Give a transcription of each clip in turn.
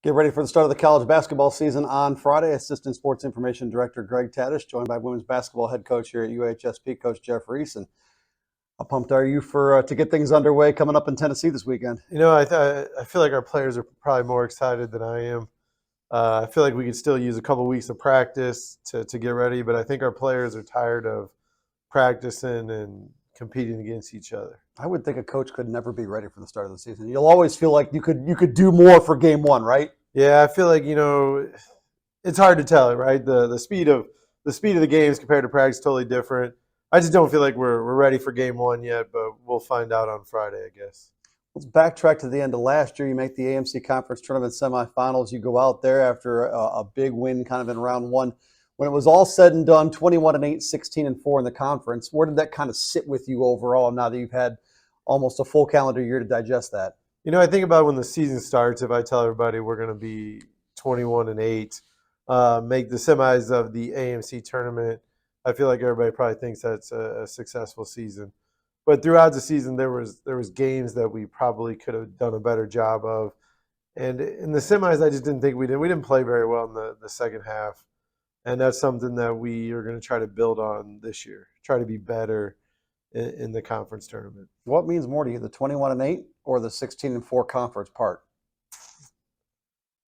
Get ready for the start of the college basketball season on Friday. Assistant Sports Information Director Greg Tadish, joined by women's basketball head coach here at UHSP, Coach Jeff Reis. And how pumped are you for to get things underway coming up in Tennessee this weekend? I feel like our players are probably more excited than I am. I feel like we could still use a couple weeks of practice to get ready, but I think our players are tired of practicing and competing against each other. I would think a coach could never be ready for the start of the season. You'll always feel like you could do more for game one, right? Yeah, I feel like it's hard to tell, right? The speed of the games compared to practice is totally different. I just don't feel like we're ready for game one yet, but we'll find out on Friday, I guess. Let's backtrack to the end of last year. You make the AMC Conference Tournament semifinals. You go out there after a big win kind of in round one. When it was all said and done, 21-8, 16-4 in the conference, where did that kind of sit with you overall now that you've had almost a full calendar year to digest that? I think about when the season starts, if I tell everybody we're going to be 21-8, make the semis of the AMC tournament, I feel like everybody probably thinks that's a successful season. But throughout the season, there was games that we probably could have done a better job of. And in the semis, I just didn't think we did. We didn't play very well in the second half. And that's something that we are going to try to build on this year, try to be better in the conference tournament. What means more to you, the 21-8 or the 16-4 conference part?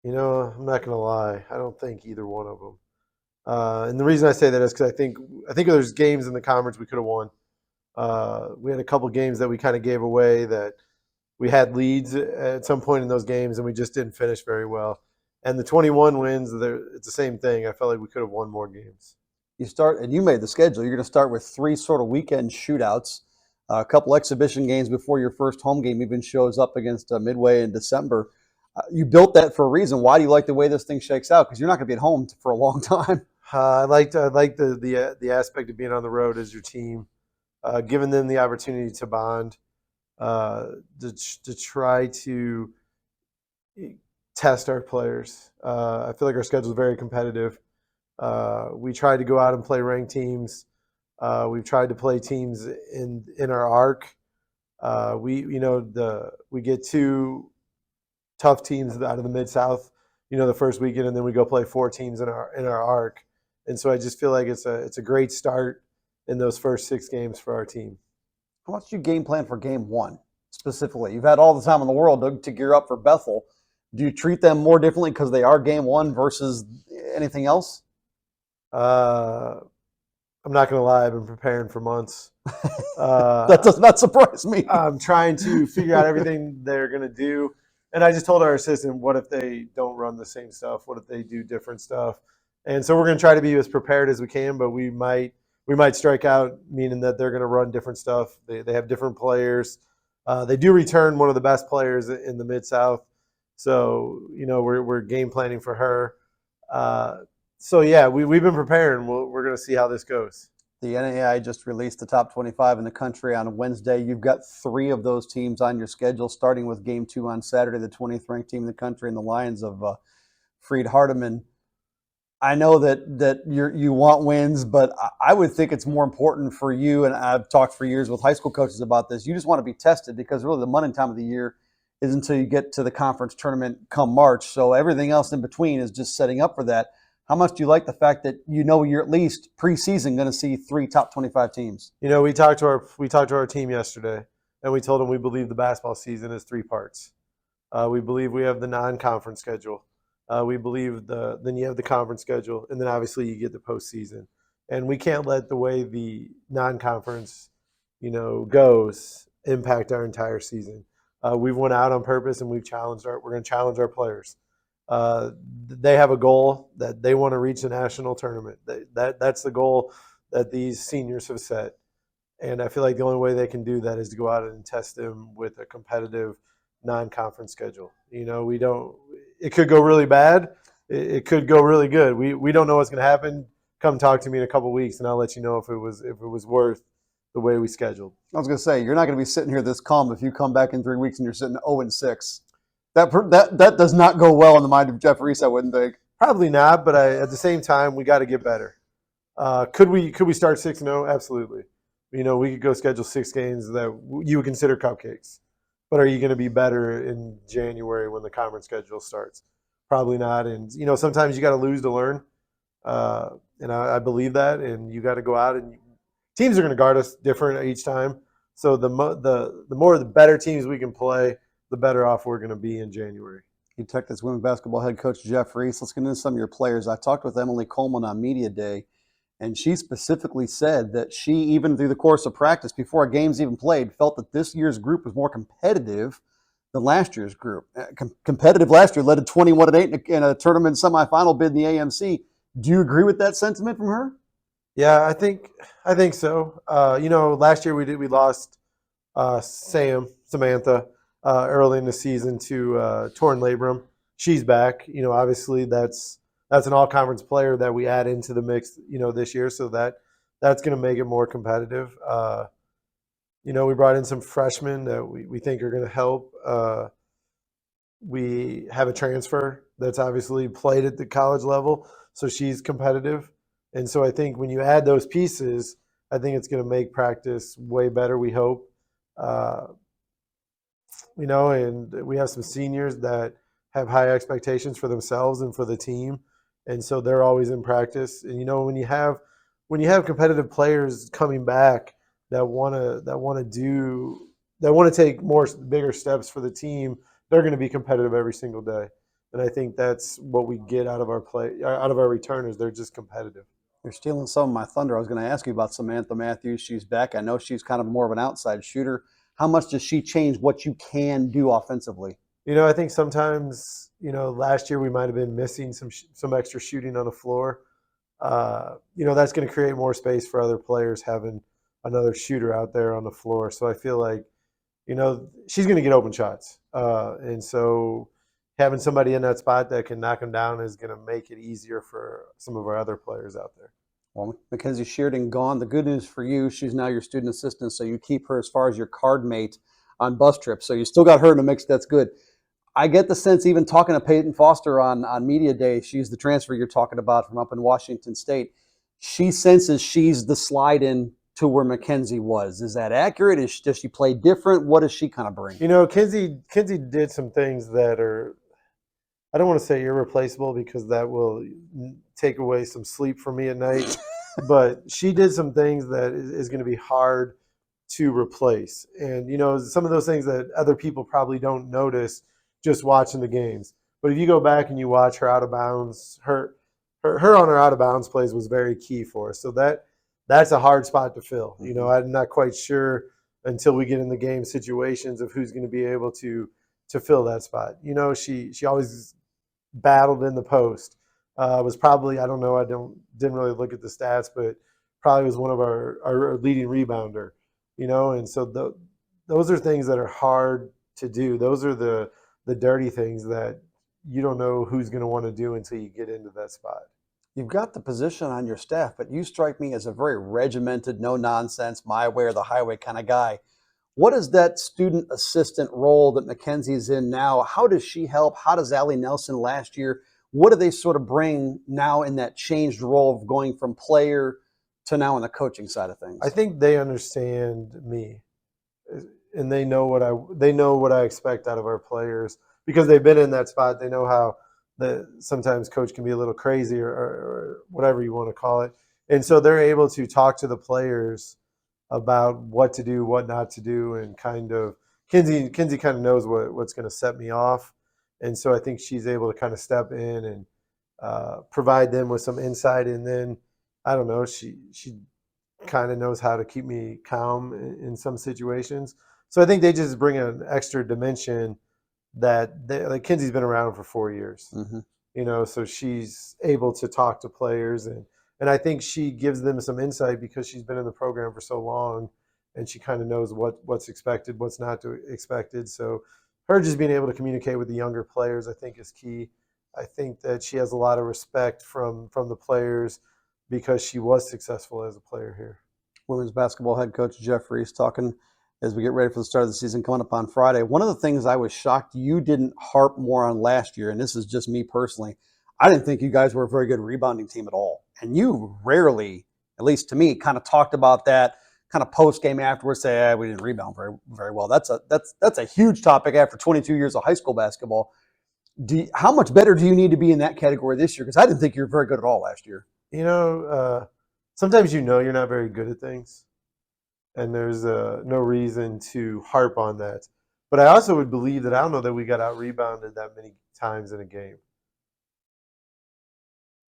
I'm not going to lie. I don't think either one of them. And the reason I say that is because I think there's games in the conference we could have won. We had a couple games that we kind of gave away that we had leads at some point in those games, and we just didn't finish very well. And the 21 wins, it's the same thing. I felt like we could have won more games. You start, and you made the schedule. You're going to start with 3 sort of weekend shootouts, a couple exhibition games before your first home game even shows up against Midway in December. You built that for a reason. Why do you like the way this thing shakes out? Because you're not going to be at home for a long time. I like the aspect of being on the road as your team. Giving them the opportunity to bond, to try to test our players. I feel like our schedule is very competitive. We tried to go out and play ranked teams. We've tried to play teams in our arc. We get 2 tough teams out of the Mid-South, the first weekend, and then we go play 4 teams in our arc. And so I just feel like it's a great start in those first 6 games for our team. How much do you game plan for game one specifically? You've had all the time in the world to gear up for Bethel. Do you treat them more differently because they are game one versus anything else? I'm not going to lie. I've been preparing for months. That does not surprise me. I'm trying to figure out everything they're going to do. And I just told our assistant, what if they don't run the same stuff? What if they do different stuff? And so we're going to try to be as prepared as we can, but we might strike out, meaning that they're going to run different stuff. They have different players. They do return one of the best players in the Mid-South. So, we're game planning for her. We've been preparing. We're going to see how this goes. The NAI just released the top 25 in the country on Wednesday. You've got 3 of those teams on your schedule, starting with game 2 on Saturday, the 20th ranked team in the country, and the Lions of Freed Hardeman. I know that you want wins, but I would think it's more important for you, and I've talked for years with high school coaches about this, you just want to be tested because really the money time of the year is until you get to the conference tournament come March. So everything else in between is just setting up for that. How much do you like the fact that you're at least preseason going to see 3 top 25 teams? We talked to our team yesterday, and we told them we believe the basketball season is 3 parts. We believe we have the non-conference schedule. We believe then you have the conference schedule, and then obviously you get the postseason. And we can't let the way the non-conference, goes impact our entire season. We've went out on purpose, and we're going to challenge our players. They have a goal that they want to reach the national tournament. That's the goal that these seniors have set. And I feel like the only way they can do that is to go out and test them with a competitive non-conference schedule. It could go really bad. It could go really good. We don't know what's going to happen. Come talk to me in a couple of weeks, and I'll let you know if it was worth the way we scheduled. I was going to say, you're not going to be sitting here this calm if you come back in 3 weeks and you're sitting 0-6. That does not go well in the mind of Jeff Reis, I wouldn't think. Probably not, but at the same time, we got to get better. Could we start 6-0? Absolutely. We could go schedule 6 games that you would consider cupcakes. But are you going to be better in January when the conference schedule starts? Probably not. And sometimes you got to lose to learn, and I believe that. And you got to go out and teams are going to guard us different each time. So the better teams we can play, the better off we're going to be in January. Eutectics women's basketball head coach Jeff Reis. Let's get into some of your players. I talked with Emily Coleman on Media Day, and she specifically said that she, even through the course of practice, before a game's even played, felt that this year's group was more competitive than last year's group. Competitive last year led to 21-8 in a tournament semifinal bid in the AMC. Do you agree with that sentiment from her? Yeah, I think so. Last year we lost Samantha early in the season to torn labrum. She's back. Obviously that's an all-conference player that we add into the mix. This year, so that's going to make it more competitive. We brought in some freshmen that we think are going to help. We have a transfer that's obviously played at the college level, so she's competitive. And so I think when you add those pieces, I think it's going to make practice way better, we hope. And we have some seniors that have high expectations for themselves and for the team. And so they're always in practice. And when you have competitive players coming back that want to take bigger steps for the team, they're going to be competitive every single day. And I think that's what we get out of our returners. They're just competitive. You're stealing some of my thunder. I was going to ask you about Samantha Matthews. She's back. I know she's kind of more of an outside shooter. How much does she change what you can do offensively? I think sometimes, last year we might have been missing some extra shooting on the floor. That's going to create more space for other players having another shooter out there on the floor. So I feel like, she's going to get open shots. And so having somebody in that spot that can knock them down is going to make it easier for some of our other players out there. Well, Mackenzie Shearding gone. The good news for you, she's now your student assistant, so you keep her as far as your card mate on bus trips. So you still got her in the mix. That's good. I get the sense, even talking to Peyton Foster on Media Day, she's the transfer you're talking about from up in Washington State. She senses she's the slide in to where Mackenzie was. Is that accurate? Does she play different? What does she kind of bring? Kinsey did some things that are, I don't want to say irreplaceable because that will take away some sleep for me at night. But she did some things that is going to be hard to replace. And, some of those things that other people probably don't notice just watching the games. But if you go back and you watch her out of bounds, her on her out of bounds plays was very key for us. So that's a hard spot to fill. I'm not quite sure until we get in the game situations of who's going to be able to fill that spot. She always battled in the post. Was probably, I don't know, didn't really look at the stats, but probably was one of our leading rebounder. And so those are things that are hard to do. Those are the dirty things that you don't know who's going to want to do until you get into that spot. You've got the position on your staff, but you strike me as a very regimented, no nonsense, my way or the highway kind of guy. What is that student assistant role that Mackenzie's in now? How does she help? How does Allie Nelson last year? What do they sort of bring now in that changed role of going from player to now on the coaching side of things? I think they understand me, and they know what I expect out of our players because they've been in that spot. They know how sometimes coach can be a little crazy or whatever you want to call it, and so they're able to talk to the players about what to do, what not to do, and kind of Kinsey kind of knows what's going to set me off. And so I think she's able to kind of step in and provide them with some insight. And then, I don't know, she kind of knows how to keep me calm in some situations. So I think they just bring an extra dimension that like Kinsey's been around for 4 years. Mm-hmm. So she's able to talk to players. And I think she gives them some insight because she's been in the program for so long and she kind of knows what's expected, what's not expected. So her just being able to communicate with the younger players, I think, is key. I think that she has a lot of respect from the players because she was successful as a player here. Women's basketball head coach Jeff Reis talking as we get ready for the start of the season coming up on Friday. One of the things I was shocked you didn't harp more on last year, and this is just me personally, I didn't think you guys were a very good rebounding team at all. And you rarely, at least to me, kind of talked about that kind of post-game afterwards, say, we didn't rebound very, very well. That's a huge topic after 22 years of high school basketball. How much better do you need to be in that category this year? Because I didn't think you were very good at all last year. Sometimes you're not very good at things, and there's no reason to harp on that. But I also would believe that I don't know that we got out rebounded that many times in a game.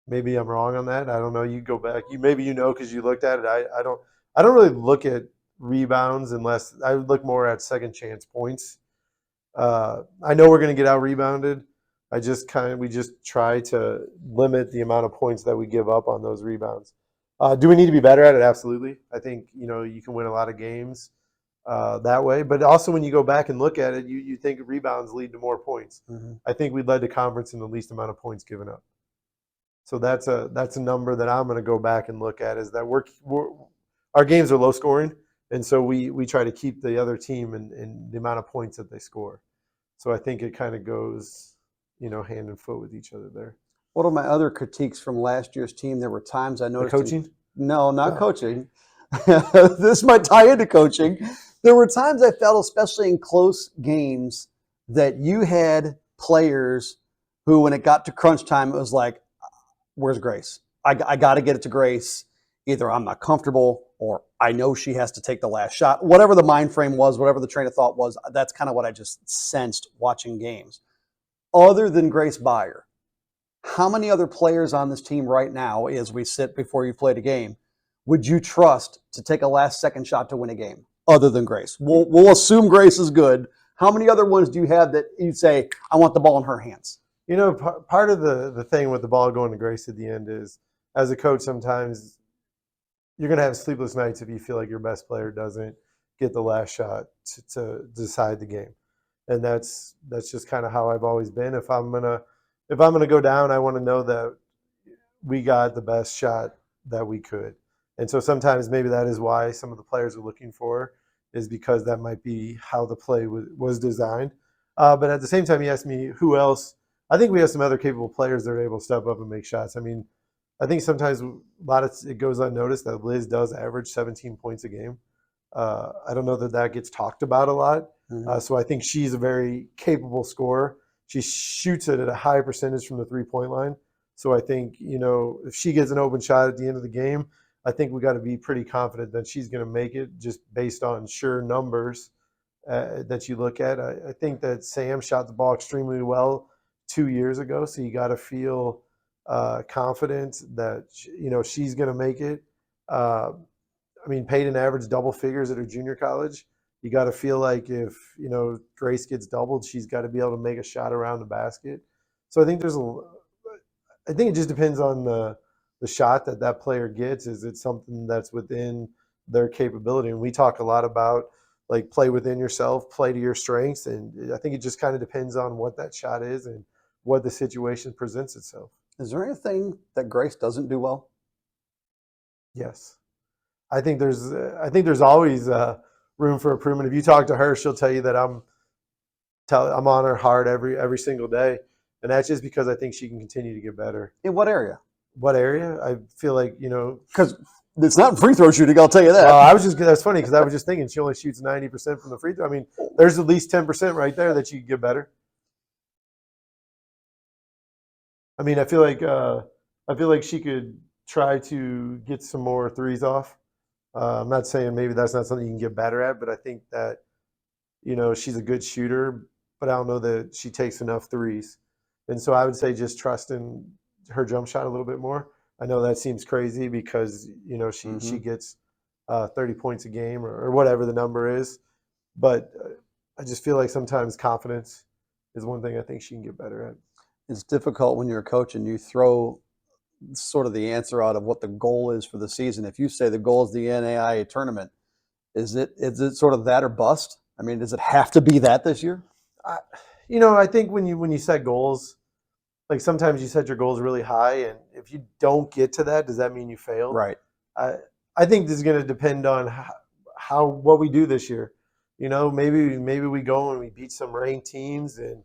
Maybe I'm wrong on that. I don't know. You go back. Maybe because you looked at it. I don't. I don't really look at rebounds unless I would look more at second chance points. I know we're going to get out rebounded. We just try to limit the amount of points that we give up on those rebounds. Do we need to be better at it? Absolutely. I think you can win a lot of games that way. But also when you go back and look at it, you think rebounds lead to more points. Mm-hmm. I think we led the conference in the least amount of points given up. So that's a number that I'm going to go back and look at, is that our games are low scoring, and so we try to keep the other team in the amount of points that they score. So I think it kind of goes, hand in foot with each other there. One of my other critiques from last year's team, there were times I noticed. The coaching? No, not coaching. This might tie into coaching. There were times I felt, especially in close games, that you had players who, when it got to crunch time, it was like, where's Grace? I got to get it to Grace. Either I'm not comfortable or I know she has to take the last shot. Whatever the mind frame was, whatever the train of thought was, that's kind of what I just sensed watching games. Other than Grace Byer, how many other players on this team right now, as we sit before you've played a game, would you trust to take a last-second shot to win a game other than Grace? We'll assume Grace is good. How many other ones do you have that you'd say, I want the ball in her hands? Part of the thing with the ball going to Grace at the end is, as a coach, sometimes you're going to have sleepless nights if you feel like your best player doesn't get the last shot to decide the game. And that's just kind of how I've always been. If I'm gonna go down, I want to know that we got the best shot that we could. And so sometimes maybe that is why some of the players are looking for, is because that might be how the play was designed. But at the same time, you asked me who else. I think we have some other capable players that are able to step up and make shots. I mean, I think sometimes it goes unnoticed that Liz does average 17 points a game. I don't know that gets talked about a lot. Mm-hmm. So I think she's a very capable scorer. She shoots it at a high percentage from the three-point line. So I think, if she gets an open shot at the end of the game, I think we got to be pretty confident that she's going to make it, just based on sure numbers that you look at. I think that Sam shot the ball extremely well 2 years ago, so you got to feel confident that she's going to make it. Peyton averaged double figures at her junior college. You got to feel like if Grace gets doubled, she's got to be able to make a shot around the basket. So I think it just depends on the shot that player gets. Is it something that's within their capability? And we talk a lot about, like, play within yourself, play to your strengths, and I think it just kind of depends on what that shot is and what the situation presents itself. Is there anything that Grace doesn't do well? Yes, I think there's always room for improvement. If you talk to her, she'll tell you that I'm on her hard every single day, and that's just because I think she can continue to get better. In what area? What area? I feel like because it's not free throw shooting. I'll tell you that. That's funny, because I was just thinking she only shoots 90% from the free throw. I mean, there's at least 10% right there that you could get better. I mean, I feel like she could try to get some more threes off. I'm not saying maybe that's not something you can get better at, but I think that she's a good shooter, but I don't know that she takes enough threes. And so I would say just trust in her jump shot a little bit more. I know that seems crazy because she gets 30 points a game or whatever the number is, but I just feel like sometimes confidence is one thing I think she can get better at. It's difficult when you're a coach and you throw sort of the answer out of what the goal is for the season. If you say the goal is the NAIA tournament, is it sort of that or bust? I mean, does it have to be that this year? I think when you set goals, like, sometimes you set your goals really high, and if you don't get to that, does that mean you failed? Right. I think this is going to depend on what we do this year. Maybe we go and we beat some ranked teams, and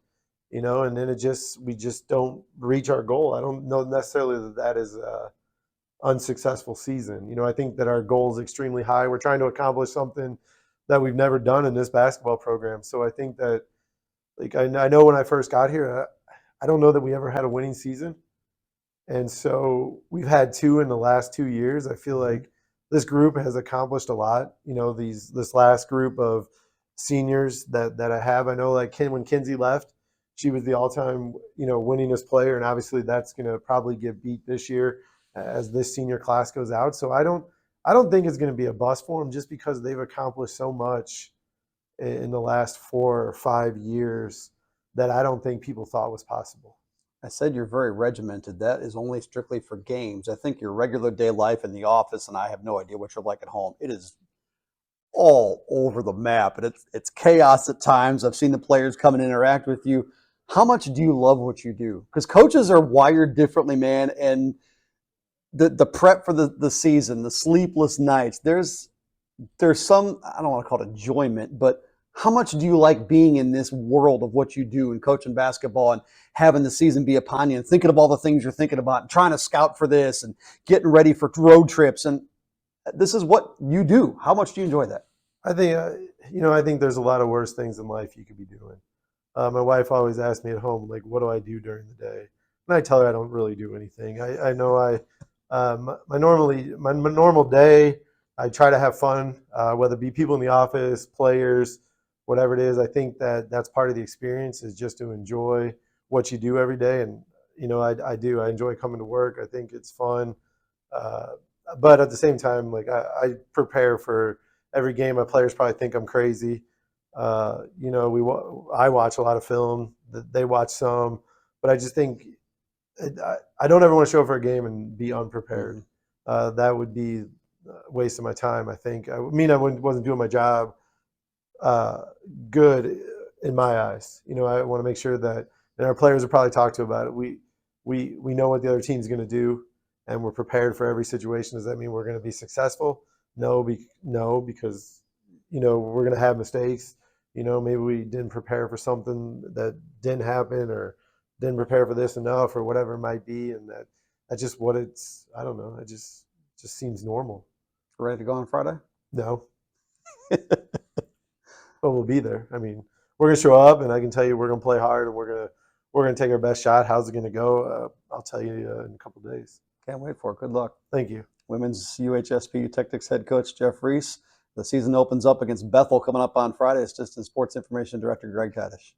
and then we just don't reach our goal. I don't know necessarily that is a unsuccessful season. I think that our goal is extremely high. We're trying to accomplish something that we've never done in this basketball program. So I think that, like, I know when I first got here, I don't know that we ever had a winning season. And so we've had two in the last 2 years. I feel like this group has accomplished a lot. This last group of seniors that I have. I know like when Kinsey left, she was the all-time winningest player, and obviously that's going to probably get beat this year as this senior class goes out. So I don't think it's going to be a bust for them just because they've accomplished so much in the last 4 or 5 years that I don't think people thought was possible. I said you're very regimented. That is only strictly for games. I think your regular day life in the office, and I have no idea what you're like at home, it is all over the map, and it's chaos at times. I've seen the players come and interact with you. How much do you love what you do? Because coaches are wired differently, man, and the prep for the season, the sleepless nights, there's some, I don't want to call it enjoyment, but how much do you like being in this world of what you do and coaching basketball and having the season be upon you and thinking of all the things you're thinking about and trying to scout for this and getting ready for road trips? And this is what you do. How much do you enjoy that? I think there's a lot of worse things in life you could be doing. My wife always asks me at home, like, what do I do during the day? And I tell her I don't really do anything. I know my normal day, I try to have fun, whether it be people in the office, players, whatever it is. I think that's part of the experience is just to enjoy what you do every day. And, I do. I enjoy coming to work. I think it's fun. Uh, but at the same time, like I prepare for every game. My players probably think I'm crazy. I watch a lot of film. They watch some, but I just think I don't ever want to show up for a game and be unprepared. That would be a waste of my time. I think. I mean, wasn't doing my job good in my eyes. I want to make sure that, and our players will probably talk to about it. We know what the other team's going to do, and we're prepared for every situation. Does that mean we're going to be successful? No, because we're going to have mistakes. Maybe we didn't prepare for something that didn't happen, or didn't prepare for this enough, or whatever it might be, and that's just what it's. I don't know. It just seems normal. Ready to go on Friday? No, but we'll be there. I mean, we're gonna show up, and I can tell you we're gonna play hard, and we're gonna take our best shot. How's it gonna go? I'll tell you in a couple of days. Can't wait for it. Good luck. Thank you. Women's UHSP Eutectics head coach Jeff Reis. The season opens up against Bethel coming up on Friday. Assistant Sports Information Director Greg Kaddish.